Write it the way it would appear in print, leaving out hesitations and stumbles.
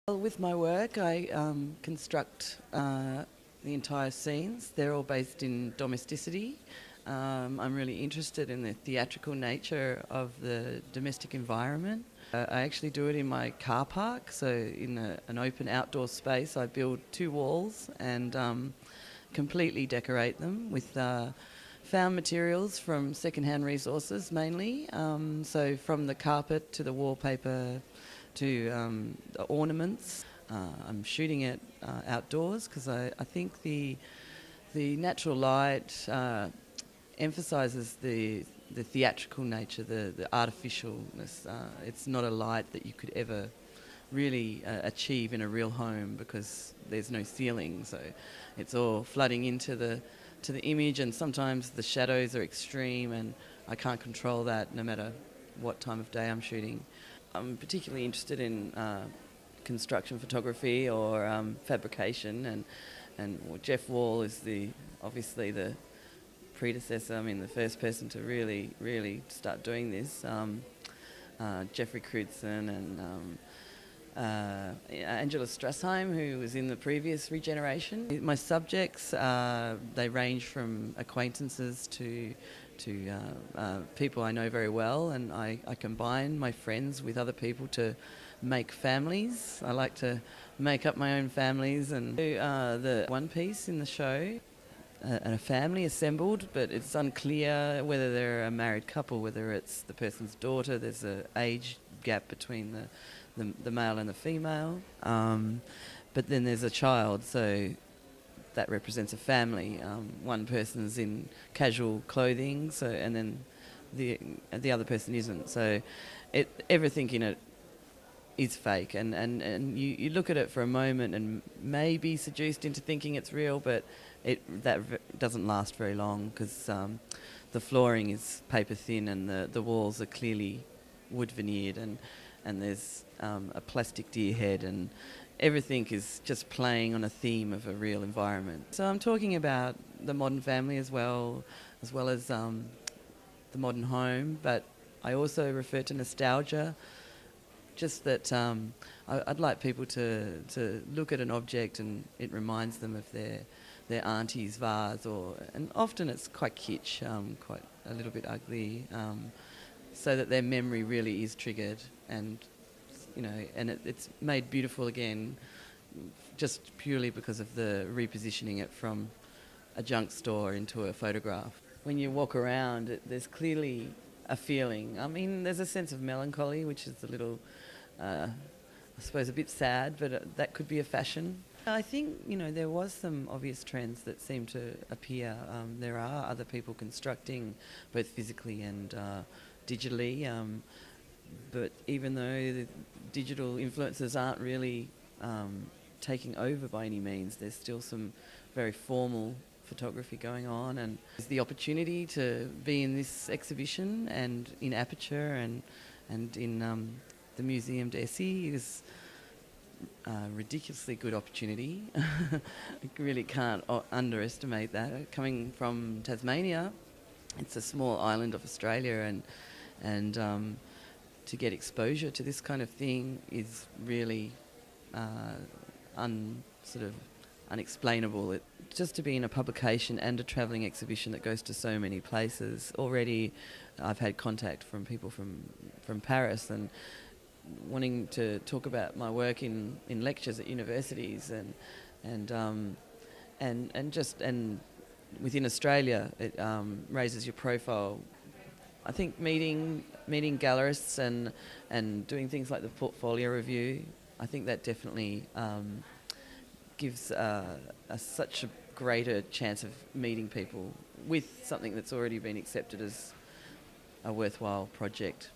Well, with my work, I construct the entire scenes. They're all based in domesticity. I'm really interested in the theatrical nature of the domestic environment. I actually do it in my car park, so in an open outdoor space I build 2 walls and completely decorate them with found materials from second-hand resources mainly, so from the carpet to the wallpaper to the ornaments. I'm shooting it outdoors because I think the natural light emphasises the theatrical nature, the artificialness. It's not a light that you could ever really achieve in a real home because there's no ceiling, so it's all flooding into the image, and sometimes the shadows are extreme and I can't control that no matter what time of day I'm shooting. I'm particularly interested in construction photography or fabrication, and Jeff Wall is obviously the predecessor. I mean, the first person to really start doing this. Jeffrey Crutzen and Angela Strassheim, who was in the previous reGeneration. My subjects, they range from acquaintances to people I know very well, and I combine my friends with other people to make families. I like to make up my own families, and the one piece in the show, a family assembled, but it's unclear whether they're a married couple, whether it's the person's daughter. There's an age gap between the male and the female, but then there's a child, so that represents a family. One person's in casual clothing, so, and then the other person isn't. So everything in it is fake, and you look at it for a moment and may be seduced into thinking it's real, but that doesn't last very long because the flooring is paper thin and the walls are clearly wood veneered, and there's a plastic deer head, and everything is just playing on a theme of a real environment. So I'm talking about the modern family as well as the modern home, but I also refer to nostalgia, just that I'd like people to look at an object and it reminds them of their auntie's vase, and often it's quite kitsch, quite a little bit ugly, so that their memory really is triggered, and it's made beautiful again just purely because of the repositioning it from a junk store into a photograph. When you walk around, there's clearly a feeling. I mean, there's a sense of melancholy, which is a little, I suppose, a bit sad, but that could be a fashion. I think, there was some obvious trends that seem to appear. There are other people constructing both physically and digitally, but even though the digital influences aren't really taking over by any means, there's still some very formal photography going on, and the opportunity to be in this exhibition and in Aperture and in the Museum d'Essai is a ridiculously good opportunity. I really can't underestimate that. Coming from Tasmania, it's a small island of Australia, and to get exposure to this kind of thing is really unexplainable. Just to be in a publication and a travelling exhibition that goes to so many places. Already I've had contact from people from Paris and wanting to talk about my work in lectures at universities, and within Australia it raises your profile. I think meeting gallerists and doing things like the portfolio review, I think that definitely gives such a greater chance of meeting people with something that's already been accepted as a worthwhile project.